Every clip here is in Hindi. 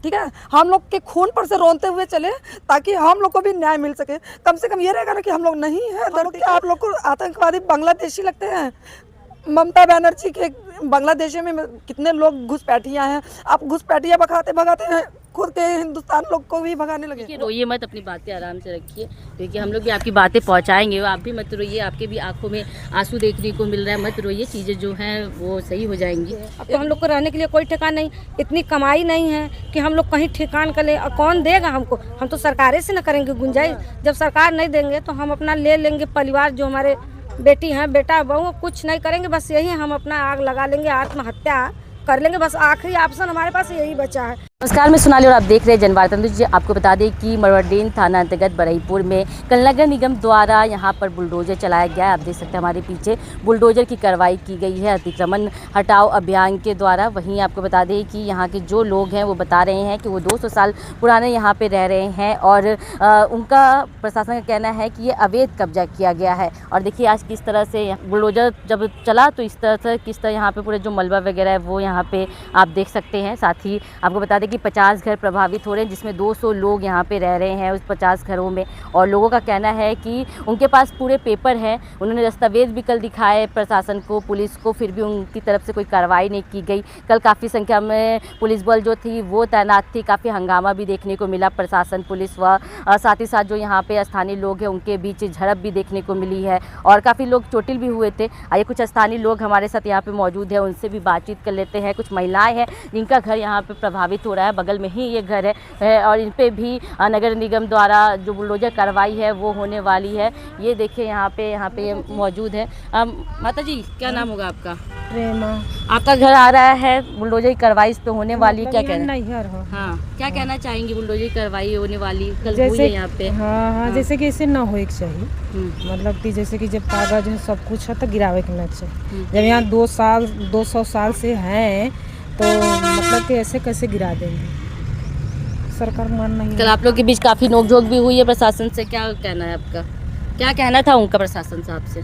ठीक है, हम लोग के खून पर से रोनते हुए चले ताकि हम लोग को भी न्याय मिल सके। कम से कम ये रहेगा ना कि हम लोग नहीं है धरती, आप लोग को आतंकवादी बांग्लादेशी लगते हैं। ममता बनर्जी के बांग्लादेश में कितने लोग घुसपैठियाँ हैं, आप घुसपैठियाँ भगाते भगाते हैं खुद के हिंदुस्तान लोग को भी भगाने लगे। रोइए मत, अपनी बातें आराम से रखिए, क्योंकि हम लोग भी आपकी बातें पहुंचाएंगे। आप भी मत रोइए, आपके भी आंखों में आंसू देखने को मिल रहा है, मत रोइए, चीज़ें जो हैं वो सही हो जाएंगी। अब तो हम लोग को रहने के लिए कोई ठिकाना नहीं, इतनी कमाई नहीं है कि हम लोग कहीं ठिकान कर ले। और कौन देगा हमको? हम तो सरकारें से न करेंगे गुंजाइश। जब सरकार नहीं देंगे तो हम अपना ले लेंगे परिवार, जो हमारे बेटी हैं, बेटा बहू, कुछ नहीं करेंगे। बस यही हम अपना आग लगा लेंगे, आत्महत्या कर लेंगे। बस आखिरी ऑप्शन हमारे पास यही बचा है। नमस्कार, मैं सोनाली और आप देख रहे हैं जनवार्ता। जी, आपको बता दें कि मरवाडेन थाना अंतर्गत बरईपुर में कल नगर निगम द्वारा यहां पर बुलडोजर चलाया गया है। आप देख सकते हैं हमारे पीछे बुलडोजर की कार्रवाई की गई है अतिक्रमण हटाओ अभियान के द्वारा। वहीं आपको बता दें कि यहां के जो लोग हैं वो बता रहे हैं कि वो 200 साल पुराने यहां पे रह रहे हैं और उनका प्रशासन का कहना है कि ये अवैध कब्जा किया गया है। और देखिए आज किस तरह से बुलडोजर जब चला तो इस तरह से किस तरह यहाँ पे पूरे जो मलबा वगैरह है वो यहाँ पे आप देख सकते हैं। साथ ही आपको बता दें कि 50 घर प्रभावित हो रहे हैं, जिसमें 200 लोग यहाँ पे रह रहे हैं उस 50 घरों में। और लोगों का कहना है कि उनके पास पूरे पेपर हैं, उन्होंने दस्तावेज भी कल दिखाए प्रशासन को, पुलिस को, फिर भी उनकी तरफ से कोई कार्रवाई नहीं की गई। कल काफ़ी संख्या में पुलिस बल जो थी वो तैनात थी, काफ़ी हंगामा भी देखने को मिला प्रशासन पुलिस व साथ ही साथ जो यहाँ पे स्थानीय लोग हैं उनके बीच झड़प भी देखने को मिली है और काफ़ी लोग चोटिल भी हुए थे। आइए कुछ स्थानीय लोग हमारे साथ यहाँ पे मौजूद है, उनसे भी बातचीत कर लेते हैं। कुछ महिलाएं हैं जिनका घर यहाँ पे प्रभावित हो रहा है, बगल में ही ये घर है और इन पे भी नगर निगम द्वारा जो बुलडोजर कार्रवाई है वो होने वाली है। ये देखिए यहाँ पे मौजूद है। माता जी, क्या नाम होगा आपका? प्रेमा। आपका घर आ रहा है, बुलडोजर की कार्रवाई इस पे होने वाली है, क्या कहना है? हाँ, क्या कहना चाहेंगे? बुलडोजर की कार्रवाई होने वाली कल हुई है यहाँ पे। हाँ, जैसे कि ऐसे ना हो एक चाहिए, मतलब कि जैसे कि जब कागज है सब कुछ है तो गिरावे के ना चाहिए। जब यहाँ 200 साल से हैं तो मतलब कि ऐसे कैसे गिरा देंगे? सरकार मान नहीं। कल आप लोग के बीच काफी नोकझोंक भी हुई है प्रशासन से, क्या कहना है आपका? क्या कहना था उनका प्रशासन साहब से?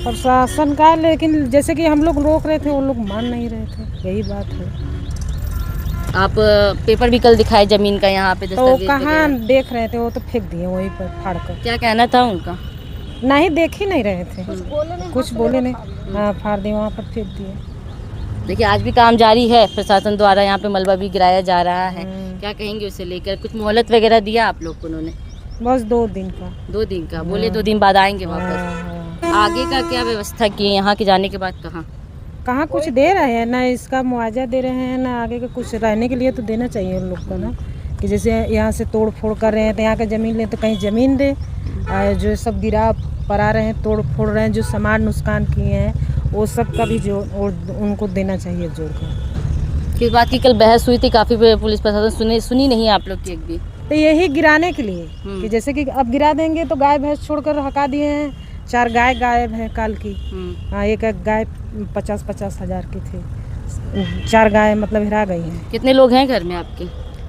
प्रशासन का, लेकिन जैसे कि हम लोग रोक रहे थे वो लोग मान नहीं रहे थे, यही बात है। आप पेपर भी कल दिखाए जमीन का यहाँ पे, तो कहाँ देख रहे थे, वो तो फेंक दिए वहीं पर फाड़ कर। क्या कहना था उनका? नहीं, देख ही नहीं रहे थे, कुछ बोले नहीं। हाँ, फाड़ दिए, वहाँ पर फेंक दिए। देखिए आज भी काम जारी है, प्रशासन द्वारा यहाँ पे मलबा भी गिराया जा रहा है। क्या कहेंगे उसे लेकर? कुछ मोहलत वगैरह दिया आप लोग को उन्होंने? बस 2 दिन का। 2 दिन का बोले, 2 दिन बाद आएंगे वापस। आगे का क्या व्यवस्था की है यहाँ के जाने के बाद? कहाँ कुछ दे रहे हैं ना, इसका मुआवजा दे रहे हैं ना, आगे का कुछ रहने के लिए तो देना चाहिए उन लोग को ना, कि जैसे यहाँ से तोड़ फोड़ कर रहे हैं तो यहाँ का ज़मीन ले तो कहीं ज़मीन दे। जो सब गिरा पड़ा रहे हैं, तोड़ फोड़ रहे हैं, जो सामान नुकसान किए हैं वो सब का भी जो उनको देना चाहिए जोड़ कर। किस बात की कल बहस हुई थी काफ़ी, पुलिस प्रशासन सुनी नहीं आप लोग की एक भी? तो यही गिराने के लिए कि जैसे कि अब गिरा देंगे तो गाय भैंस छोड़कर हटा दिए हैं। 4 गाय गायब है काल की। हाँ, एक गाय 50-50 हज़ार की थी, 4 गाय मतलब हिरा गई हैं। कितने लोग हैं घर में आपके?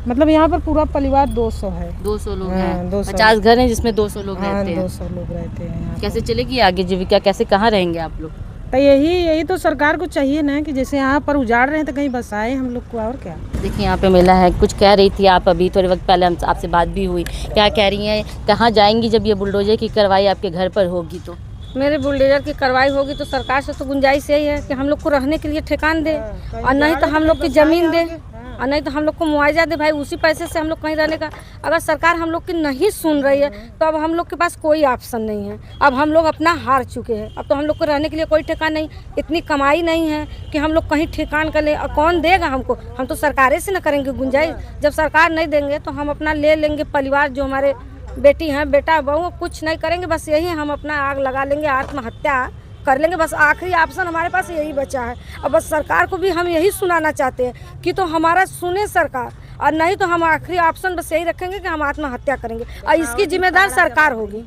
मतलब यहाँ पर पूरा परिवार 200 है। 200 लोग हैं। 50 घर हैं जिसमें 200 लोग रहते हैं। 200 लोग रहते हैं। कैसे चलेगी आगे जीविका? कैसे, कहाँ रहेंगे आप लोग? तो यही तो सरकार को चाहिए ना कि जैसे यहाँ पर उजाड़ रहे हैं तो कहीं बसाए हम लोग को, और क्या। देखिए यहाँ पे मेला है, कुछ कह रही थी आप अभी थोड़े वक्त पहले, हम आपसे बात भी हुई, क्या कह रही हैं? कहाँ जाएंगी जब ये बुलडोजर की कार्रवाई आपके घर पर होगी? तो मेरे बुलडोजर की कार्रवाई होगी तो सरकार से तो गुंजाइश यही है कि हम लोग को रहने के लिए ठिकान दे, और नहीं तो हम लोग की ज़मीन दे, और नहीं तो हम लोग को मुआवजा दे। भाई उसी पैसे से हम लोग कहीं रहने का। अगर सरकार हम लोग की नहीं सुन रही है तो अब हम लोग के पास कोई ऑप्शन नहीं है। अब हम लोग अपना हार चुके हैं, अब तो हम लोग को रहने के लिए कोई ठिकाना नहीं, इतनी कमाई नहीं है कि हम लोग कहीं ठिकान कर ले। और कौन देगा हमको? हम तो सरकारें से न करेंगे गुंजाइश। जब सरकार नहीं देंगे तो हम अपना ले लेंगे परिवार, जो हमारे बेटी हैं, बेटा बहू, कुछ नहीं करेंगे। बस यही हम अपना आग लगा लेंगे, आत्महत्या कर लेंगे। बस आखिरी ऑप्शन हमारे पास यही बचा है। और बस सरकार को भी हम यही सुनाना चाहते हैं कि तो हमारा सुने सरकार, और नहीं तो हम आखिरी ऑप्शन बस यही रखेंगे कि हम आत्महत्या करेंगे, और इसकी जिम्मेदार सरकार होगी।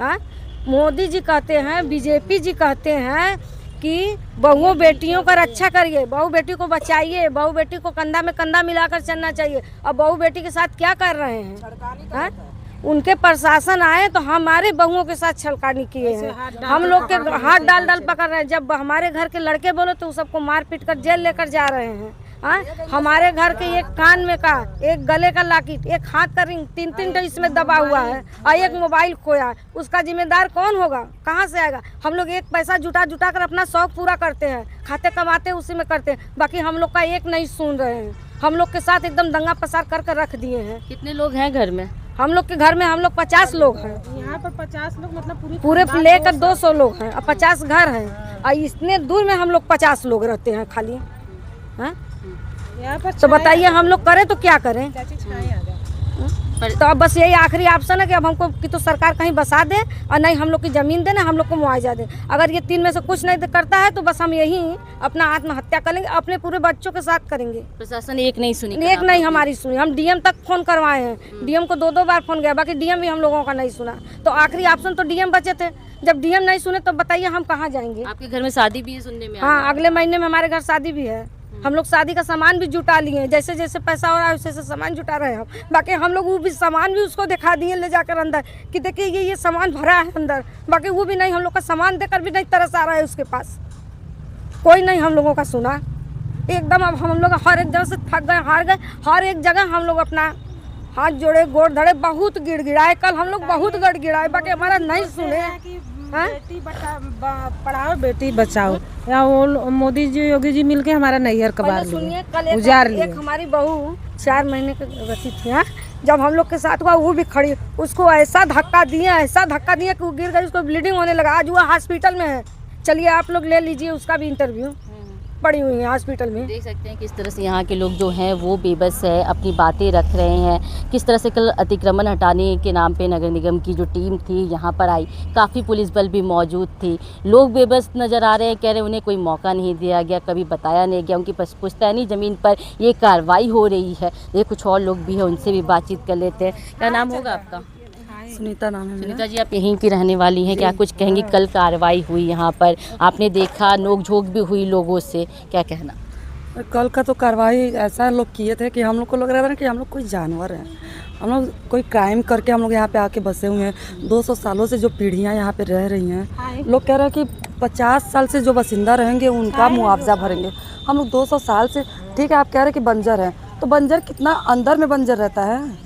हाँ, मोदी जी कहते हैं, बीजेपी जी कहते हैं कि बहुओं बेटियों का रक्षा करिए, बहू बेटी को बचाइए, बहू बेटी को कंधा में कंधा मिलाकर चलना चाहिए। और बहू बेटी के साथ क्या कर रहे हैं? उनके प्रशासन आए तो हमारे बहुओं के साथ छलकानी किए हैं, हम लोग के हाथ डाल डाल पकड़ रहे हैं। जब हमारे घर के लड़के बोले तो सबको मार पीट कर जेल लेकर जा रहे हैं। हाँ, हमारे घर के एक कान में का, एक गले का लॉकेट, एक हाथ का रिंग, 3-3 इसमें दबा हुआ है और एक मोबाइल खोया है। उसका जिम्मेदार कौन होगा? कहाँ से आएगा? हम लोग एक पैसा जुटा जुटा कर अपना शौक पूरा करते हैं, खाते कमाते उसी में करते हैं, बाकी हम लोग का एक नहीं सुन रहे हैं। हम लोग के साथ एकदम दंगा पसार कर कर रख दिए हैं। कितने लोग हैं घर में? हम लोग के घर में हम लोग 50 लोग हैं। यहाँ पर 50 लोग मतलब पूरे लेकर 200 लोग हैं और 50 घर हैं और इतने दूर में हम लोग 50 लोग रहते हैं खाली। हाँ? यहाँ पर तो बताइए हम लोग करें तो क्या करें? तो अब बस यही आखिरी ऑप्शन है कि अब हमको कि तो सरकार कहीं बसा दे और नहीं हम लोग की ज़मीन दे, ना हम लोग को मुआवजा दे। अगर ये 3 में से कुछ नहीं करता है तो बस हम यही अपना आत्महत्या करेंगे, अपने पूरे बच्चों के साथ करेंगे। प्रशासन एक नहीं सुनी? एक नहीं हमारी सुनी। हम डीएम तक फोन करवाए हैं, डीएम को 2-2 बार फोन गया, बाकी डीएम भी हम लोगों का नहीं सुना। तो आखिरी ऑप्शन तो डीएम बचे थे। जब डीएम नहीं सुने तो बताइए हम कहाँ जाएंगे? आपके घर में शादी भी है सुनने में? हाँ, अगले महीने में हमारे घर शादी भी है। हम लोग शादी का सामान भी जुटा लिए हैं, जैसे जैसे पैसा हो रहा है वैसे वैसे सामान जुटा रहे हैं हम। बाकी हम लोग वो भी सामान भी उसको दिखा दिए ले जाकर अंदर कि देखिए ये सामान भरा है अंदर, बाकी वो भी नहीं, हम लोग का सामान देकर भी नहीं तरस आ रहा है उसके पास। कोई नहीं हम लोगों का सुना एकदम। अब हम लोग हर एक जगह से थक गए, हार गए। हर एक जगह हम लोग अपना हाथ जोड़े, गोड़ धड़े, बहुत गिड़गिड़ाए। कल हम लोग बहुत गिड़गिड़ाए, बाकी हमारा नहीं सुने। बेटी पढ़ाओ बेटी बचाओ, या वो मोदी जी योगी जी मिलके हमारा नैहर कबार सुनिए, लिए, कल उजाड़ लिए। एक हमारी बहू 4 महीने की बची थी। हाँ? जब हम लोग के साथ हुआ वो भी खड़ी, उसको ऐसा धक्का दिए कि वो गिर गई, उसको ब्लीडिंग होने लगा। आज वो हॉस्पिटल में है। चलिए आप लोग ले लीजिए उसका भी इंटरव्यू, पड़ी हुई है हॉस्पिटल में। देख सकते हैं किस तरह से यहाँ के लोग जो हैं वो बेबस है, अपनी बातें रख रहे हैं। किस तरह से कल अतिक्रमण हटाने के नाम पे नगर निगम की जो टीम थी यहाँ पर आई, काफ़ी पुलिस बल भी मौजूद थी। लोग बेबस नज़र आ रहे हैं, कह रहे हैं उन्हें कोई मौका नहीं दिया गया, कभी बताया नहीं गया, उनकी पुश्तैनी ज़मीन पर ये कार्रवाई हो रही है। ये कुछ और लोग भी हैं, उनसे भी बातचीत कर लेते हैं। क्या नाम होगा आपका? सुनीता नाम है मेरा। सुनीता जी, आप यहीं की रहने वाली हैं, क्या कुछ कहेंगी? कल कार्रवाई हुई यहाँ पर, आपने देखा, नोक-झोंक भी हुई लोगों से, क्या कहना? कल का तो कार्रवाई ऐसा लोग किए थे कि हम लोग को लग रहा था कि हम लोग कोई जानवर हैं, हम लोग कोई क्राइम करके हम लोग यहाँ पे आके बसे हुए हैं। 200 सालों से जो पीढ़ियाँ यहाँ पे रह रही हैं, लोग कह रहे हैं कि 50 साल से जो बासिंदा रहेंगे उनका मुआवजा भरेंगे। हम लोग 200 साल से, ठीक है आप कह रहे हैं कि बंजर है, तो बंजर कितना अंदर में बंजर रहता है?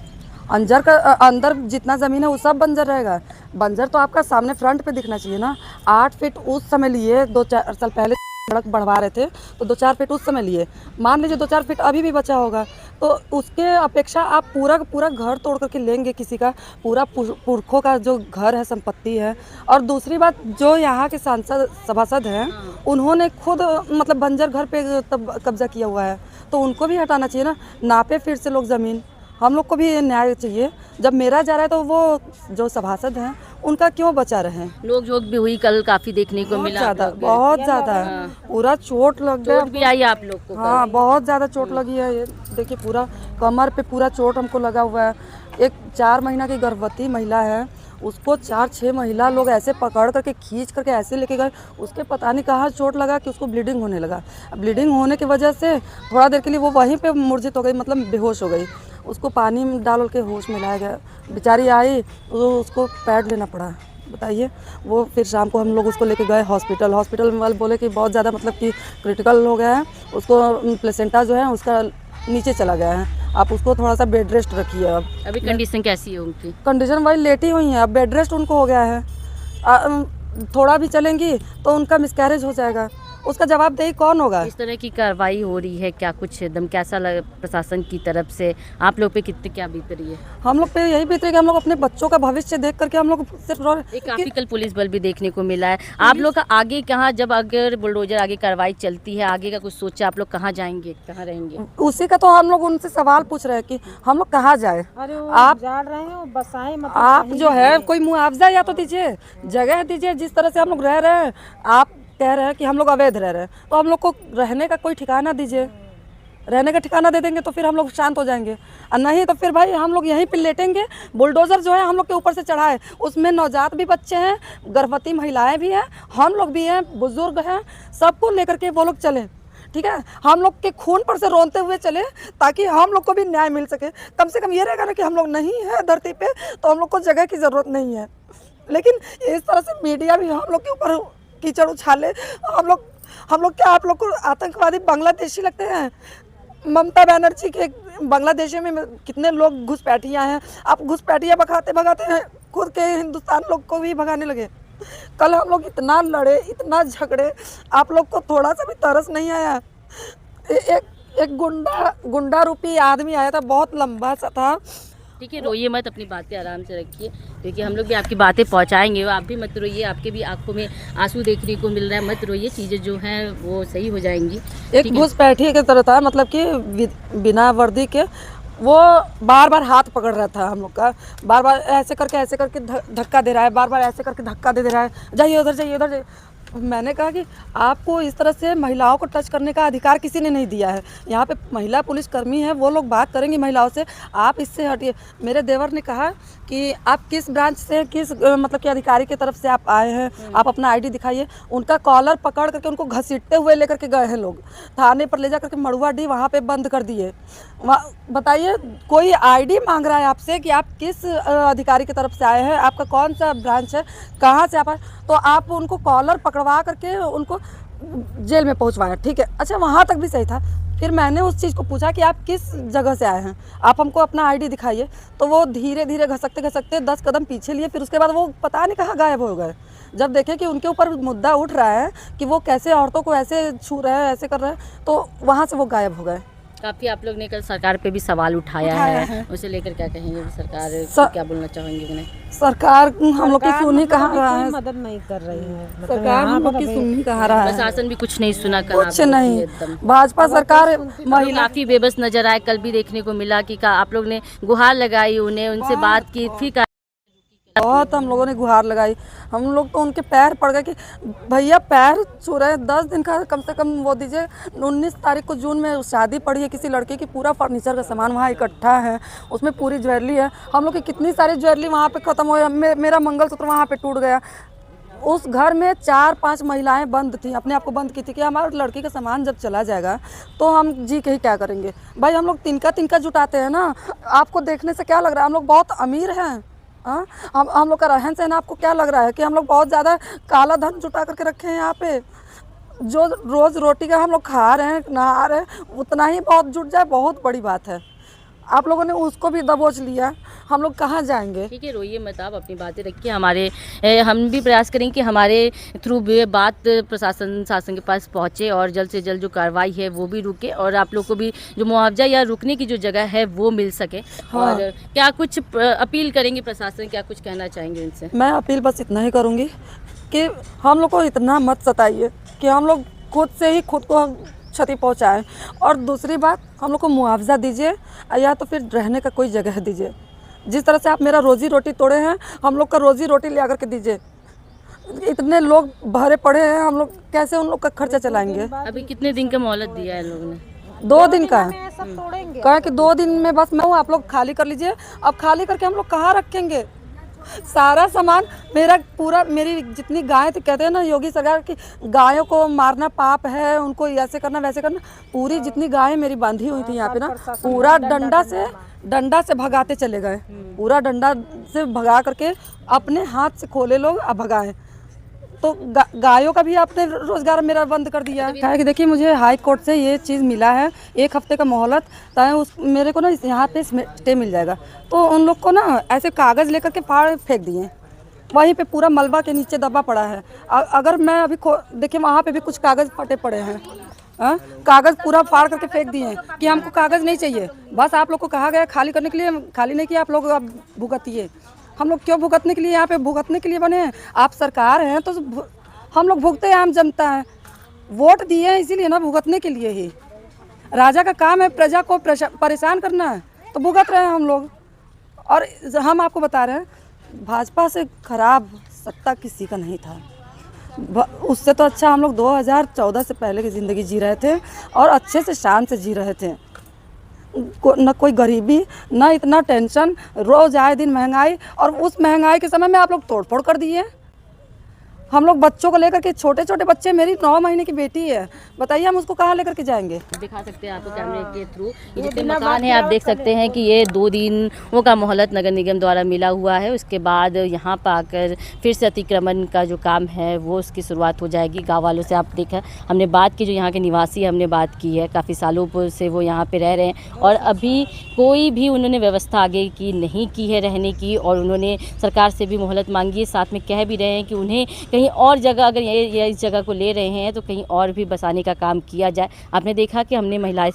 अंदर जितना ज़मीन है वो सब बंजर रहेगा। बंजर तो आपका सामने फ्रंट पे दिखना चाहिए ना। 8 फीट उस समय लिए, 2-4 साल पहले सड़क बढ़वा रहे थे तो 2-4 फीट उस समय लिए, मान लीजिए 2-4 फीट अभी भी बचा होगा, तो उसके अपेक्षा आप पूरा घर तोड़ करके लेंगे, किसी का पूरा पुरखों का जो घर है, संपत्ति है। और दूसरी बात, जो यहाँ के सांसद सभासद हैं उन्होंने खुद मतलब बंजर घर पे तब कब्जा किया हुआ है, तो उनको भी हटाना चाहिए ना। नापे फिर से लोग ज़मीन, हम लोग को भी न्याय चाहिए। जब मेरा जा रहा है तो वो जो सभासद हैं उनका क्यों बचा रहे हैं? नोक-झोंक भी हुई कल, काफ़ी देखने को मिला। बहुत ज़्यादा पूरा चोट लग गया। चोट भी आई आप लोग को? हाँ, बहुत ज़्यादा चोट लगी है। ये देखिए पूरा कमर पे पूरा चोट हमको लगा हुआ है। एक 4 महीना की गर्भवती महिला है, उसको 4-6 महिला लोग ऐसे पकड़ करके खींच करके ऐसे लेके गए, उसके पता नहीं कहाँ चोट लगा कि उसको ब्लीडिंग होने लगा। ब्लीडिंग होने की वजह से थोड़ा देर के लिए वो वहीं पे मूर्छित हो गई, मतलब बेहोश हो गई। उसको पानी में डाल के होश में लाया गया, बेचारी आई तो उसको पैड लेना पड़ा। बताइए, वो फिर शाम को हम लोग उसको लेके गए हॉस्पिटल में वाले बोले कि बहुत ज़्यादा मतलब कि क्रिटिकल हो गया है, उसको प्लेसेंटा जो है उसका नीचे चला गया है, आप उसको थोड़ा सा बेड रेस्ट रखिए। अब अभी कंडीशन कैसी है उनकी? कंडीशन वही लेटी हुई है, अब बेड रेस्ट उनको हो गया है। थोड़ा भी चलेंगी तो उनका मिसकैरेज हो जाएगा, उसका जवाबदेही कौन होगा? इस तरह की कार्रवाई हो रही है, क्या कुछ एकदम कैसा लगा प्रशासन की तरफ से? आप लोग पे कितने क्या बीत रही है? हम लोग पे यही बीत रही है कि हम लोग अपने बच्चों का भविष्य देख करके हम लोग सिर्फ एक काफ़ी कल पुलिस बल भी देखने को मिला है। आप लोग का आगे कहाँ, जब अगर बुलडोजर आगे कार्रवाई चलती है, आगे का कुछ सोचा आप लोग? कहाँ जाएंगे, कहाँ रहेंगे? उसी का तो हम लोग उनसे सवाल पूछ रहे हैं कि हम लोग कहाँ जाए। आप जा रहे हैं बसाए, मतलब आप जो है कोई मुआवजा या तो दीजिए, जगह दीजिए। जिस तरह से हम लोग रह रहे हैं, आप कह रहे हैं कि हम लोग अवैध रह रहे हैं, तो हम लोग को रहने का कोई ठिकाना दीजिए। रहने का ठिकाना दे देंगे तो फिर हम लोग शांत हो जाएंगे, और नहीं तो फिर भाई हम लोग यहीं पे लेटेंगे। बुलडोज़र जो है हम लोग के ऊपर से चढ़ा है, उसमें नवजात भी बच्चे हैं, गर्भवती महिलाएं भी हैं, हम लोग भी हैं, बुजुर्ग हैं, सबको लेकर के वो लोग चलें। ठीक है, हम लोग के खून पर से रोनते हुए चले ताकि हम लोग को भी न्याय मिल सके। कम से कम ये रहेगा ना कि हम लोग नहीं है धरती पे, तो हम लोग को जगह की ज़रूरत नहीं है। लेकिन इस तरह से मीडिया भी हम लोग के ऊपर कीचड़ उछाले। हम लोग क्या आप लोग को आतंकवादी बांग्लादेशी लगते हैं? ममता बनर्जी के बांग्लादेश में कितने लोग घुसपैठिया हैं। आप घुसपैठिया भगाते भगाते हैं खुद के हिंदुस्तान लोग को भी भगाने लगे। कल हम लोग इतना लड़े, इतना झगड़े, आप लोग को थोड़ा सा भी तरस नहीं आया। एक गुंडा रूपी आदमी आया था, बहुत लंबा सा था। ठीक है, रोइए मत, अपनी बातें आराम से रखिए, क्योंकि हम लोग भी आपकी बातें पहुंचाएंगे। आप भी मत रोइए, आपके भी आंखों में आंसू देखने को मिल रहा है, मत रोइए, चीज़ें जो हैं वो सही हो जाएंगी। एक घुसपैठिए की तरह था, मतलब कि बिना वर्दी के वो बार बार हाथ पकड़ रहा था हम लोग का, बार बार ऐसे करके धक्का दे रहा है, बार बार ऐसे करके धक्का दे रहा है, जाइए उधर जाइए उधर जाइए। मैंने कहा कि आपको इस तरह से महिलाओं को टच करने का अधिकार किसी ने नहीं दिया है। यहाँ पे महिला पुलिसकर्मी है, वो लोग बात करेंगी महिलाओं से, आप इससे हटिए। मेरे देवर ने कहा कि आप किस ब्रांच से, किस मतलब कि अधिकारी की तरफ से आप आए हैं, आप अपना आईडी दिखाइए। उनका कॉलर पकड़ करके उनको घसीटते हुए लेकर के गए हैं लोग, थाने पर ले जा करके मड़ुआडीह वहाँ पे बंद कर दिए। बताइए, कोई आईडी मांग रहा है आपसे कि आप किस अधिकारी की तरफ से आए हैं, आपका कौन सा ब्रांच है, कहाँ से आप आए, तो आप उनको कॉलर पकड़वा करके उनको जेल में पहुंचवाया। ठीक है, अच्छा वहाँ तक भी सही था। फिर मैंने उस चीज़ को पूछा कि आप किस जगह से आए हैं, आप हमको अपना आईडी दिखाइए। तो वो धीरे धीरे घसकते 10 कदम पीछे लिए, फिर उसके बाद वो पता नहीं कहाँ गायब हो गए। जब देखे कि उनके ऊपर मुद्दा उठ रहा है कि वो कैसे औरतों को ऐसे छू रहे हैं, ऐसे कर रहे हैं, तो वहाँ से वो गायब हो गए। काफ़ी आप लोग ने कल सरकार पे भी सवाल उठाया है, उसे लेकर क्या कहेंगे? सरकार क्या बोलना चाहेंगे उन्हें? सरकार हम लोग की सुन ही कहाँ रहा है, मदद नहीं कर रही है, सरकार हम लोग की सुन ही कहाँ रहा है, प्रशासन भी कुछ नहीं सुना, कुछ नहीं। भाजपा सरकार महिला काफ़ी बेबस नजर आए। कल भी देखने को मिला कि आप लोग ने गुहार लगाई उन्हें, उनसे बात की, फिर बहुत हम लोगों ने गुहार लगाई। हम लोग तो उनके पैर पड़ गए कि भैया पैर छू रहे हैं। 10 दिन का कम से कम वो दीजिए। 19 तारीख को जून में शादी पड़ी है किसी लड़के की, पूरा फर्नीचर का सामान वहाँ इकट्ठा है, उसमें पूरी ज्वेलरी है। हम लोग की कितनी सारी ज्वेलरी वहाँ पे ख़त्म हो, मेरा मंगलसूत्र वहाँ पे टूट गया। उस घर में 4-5 महिलाएं बंद थी, अपने आप को बंद की थी कि हमारे लड़की का सामान जब चला जाएगा तो हम जी के ही क्या करेंगे। भाई हम लोग तिनका जुटाते हैं ना, आपको देखने से क्या लग रहा है हम लोग बहुत अमीर हैं? हम लोग का रहन सहन आपको क्या लग रहा है कि हम लोग बहुत ज़्यादा काला धन जुटा करके रखे हैं? यहाँ पे जो रोज़ रोटी का हम लोग खा रहे हैं, नहा रहे हैं, उतना ही बहुत जुट जाए, बहुत बड़ी बात है। आप लोगों ने उसको भी दबोच लिया, हम लोग कहाँ जाएंगे? ठीक है, रोइए मत, आप अपनी बातें रखिए। हम भी प्रयास करेंगे कि हमारे थ्रू बात प्रशासन शासन के पास पहुँचे और जल्द से जल्द जो कार्रवाई है वो भी रुके और आप लोग को भी जो मुआवजा या रुकने की जो जगह है वो मिल सके। हाँ। और क्या कुछ अपील करेंगे प्रशासन, क्या कुछ कहना चाहेंगे उनसे? मैं अपील बस इतना ही करूँगी कि हम लोग को इतना मत सताइए कि हम लोग खुद से ही खुद को क्षति पहुंचाएं। और दूसरी बात, हम लोग को मुआवजा दीजिए या तो फिर रहने का कोई जगह दीजिए। जिस तरह से आप मेरा रोजी रोटी तोड़े हैं, हम लोग का रोजी रोटी ले आकर के दीजिए। इतने लोग भरे पड़े हैं, हम लोग कैसे उन लोग का खर्चा चलाएंगे? अभी कितने दिन का मोहलत दिया है लोगों ने? 2 दिन का कहा कि 2 दिन में बस मैं हूँ, आप लोग खाली कर लीजिए। अब खाली करके हम लोग कहाँ रखेंगे? सारा सामान मेरी जितनी गायें थी, कहते हैं ना योगी सरकार की गायों को मारना पाप है, उनको ऐसे करना वैसे करना, पूरी जितनी गायें मेरी बांधी हुई थी यहाँ पे ना, पूरा डंडा से भगाते चले गए। पूरा डंडा से भगा करके अपने हाथ से खोले लोग, अब भगाए। तो गायों का भी आपने रोजगार मेरा बंद कर दिया है कि देखिए मुझे हाई कोर्ट से ये चीज़ मिला है, 1 हफ्ते का मोहलत, ताकि उस मेरे को ना यहाँ पे स्टे मिल जाएगा। तो उन लोग को ना ऐसे कागज़ लेकर के फाड़ फेंक दिए, वहीं पे पूरा मलबा के नीचे दबा पड़ा है। अगर मैं अभी देखिए वहाँ पे भी कुछ कागज़ फटे पड़े हैं, कागज़ पूरा फाड़ करके फेंक दिए हैं कि हमको कागज़ नहीं चाहिए, बस आप लोग को कहा गया खाली करने के लिए, खाली नहीं किया, आप लोग अब भुगतिए। हम लोग क्यों भुगतने के लिए यहाँ पे भुगतने के लिए बने हैं? आप सरकार हैं तो हम लोग भुगते हैं, आम जनता है, वोट दिए हैं इसीलिए ना, भुगतने के लिए ही। राजा का काम है प्रजा को परेशान करना है, तो भुगत रहे हैं हम लोग। और हम आपको बता रहे हैं, भाजपा से खराब सत्ता किसी का नहीं था। उससे तो अच्छा हम लोग 2014 से पहले की ज़िंदगी जी रहे थे और अच्छे से शान से जी रहे थे। न कोई गरीबी, न इतना टेंशन, रोज़ आए दिन महंगाई, और उस महंगाई के समय में आप लोग तोड़फोड़ कर दिए। हम लोग बच्चों को लेकर के, छोटे छोटे बच्चे, मेरी 9 महीने की बेटी है, बताइए हम उसको कहाँ लेकर के जाएंगे। दिखा सकते हैं आपको कैमरे के थ्रू, ये जितने मकान है आप देख सकते हैं कि ये 2 दिनों का मोहलत नगर निगम द्वारा मिला हुआ है। उसके बाद यहाँ पर आकर फिर से अतिक्रमण का जो काम है वो उसकी शुरुआत हो जाएगी। गाँव वालों से आप देखा, हमने बात की, जो यहाँ के निवासी हमने बात की है, काफ़ी सालों से वो यहाँ पे रह रहे हैं और अभी कोई भी उन्होंने व्यवस्था आगे की नहीं की है रहने की, और उन्होंने सरकार से भी मोहलत मांगी है। साथ में कह भी रहे हैं कि उन्हें कहीं और जगह, अगर ये इस जगह को ले रहे हैं तो कहीं और भी बसाने का काम किया जाए। आपने देखा कि हमने महिलाओं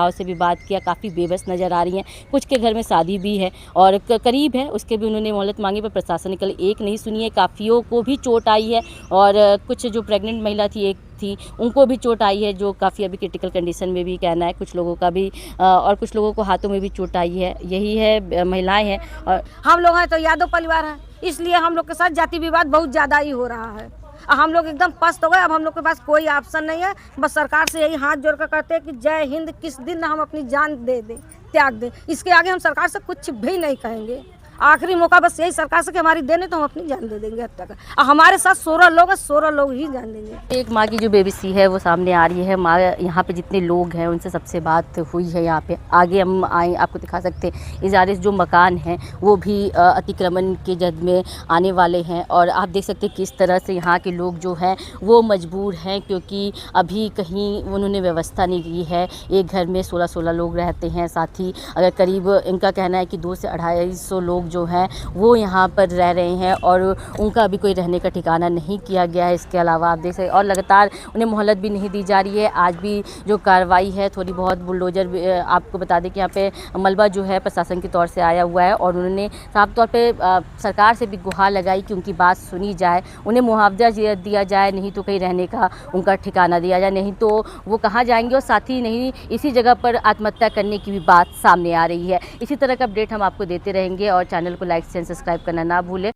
से भी बात किया, काफ़ी बेबस नज़र आ रही हैं, कुछ के घर में शादी भी है और करीब है, उसके भी उन्होंने मोहलत मांगी, पर प्रशासन ने कल एक नहीं सुनी है। काफ़ियों को भी चोट आई है और कुछ जो प्रेग्नेंट महिला थी, एक थी, उनको भी चोट आई है, जो काफ़ी अभी क्रिटिकल कंडीशन में भी कहना है कुछ लोगों का भी, और कुछ लोगों को हाथों में भी चोट आई है। यही है, महिलाएं हैं। और हम लोग हैं तो यादव परिवार है, इसलिए हम लोग के साथ जाति विवाद बहुत ज़्यादा ही हो रहा है। हम लोग एकदम पस्त हो गए। अब हम लोग के पास कोई ऑप्शन नहीं है, बस सरकार से यही हाथ जोड़ कर करते हैं कि जय हिंद, किस दिन हम अपनी जान दे दें, त्याग दें। इसके आगे हम सरकार से कुछ भी नहीं कहेंगे। आखिरी मौका बस यही सरकार से कि हमारी देने तो हम अपनी जान दे देंगे। अब तक हमारे साथ 16 लोग हैं, 16 लोग ही जान देंगे। एक माँ की जो बेबसी है वो सामने आ रही है। माँ, यहाँ पे जितने लोग हैं उनसे सबसे बात हुई है। यहाँ पे आगे हम आए, आपको दिखा सकते हैं, इस जो मकान हैं वो भी अतिक्रमण के जद में आने वाले हैं और आप देख सकते हैं किस तरह से यहाँ के लोग जो हैं वो मजबूर हैं, क्योंकि अभी कहीं उन्होंने व्यवस्था नहीं की है। एक घर में 16 लोग रहते हैं, साथ ही अगर करीब, इनका कहना है कि 200 से 250 लोग जो हैं वो यहाँ पर रह रहे हैं और उनका अभी कोई रहने का ठिकाना नहीं किया गया है। इसके अलावा आप देख सकते, और लगातार उन्हें मोहलत भी नहीं दी जा रही है। आज भी जो कार्रवाई है, थोड़ी बहुत बुलडोजर, आपको बता दें कि यहाँ पे मलबा जो है प्रशासन के तौर से आया हुआ है और उन्होंने साफ तौर पे सरकार से भी गुहार लगाई कि उनकी बात सुनी जाए, उन्हें मुआवजा दिया जाए, नहीं तो कहीं रहने का उनका ठिकाना दिया जाए, नहीं तो वो कहाँ जाएंगे। और साथ ही नहीं, इसी जगह पर आत्महत्या करने की भी बात सामने आ रही है। इसी तरह का अपडेट हम आपको देते रहेंगे और चैनल को लाइक, शेयर, सब्सक्राइब करना ना भूलें।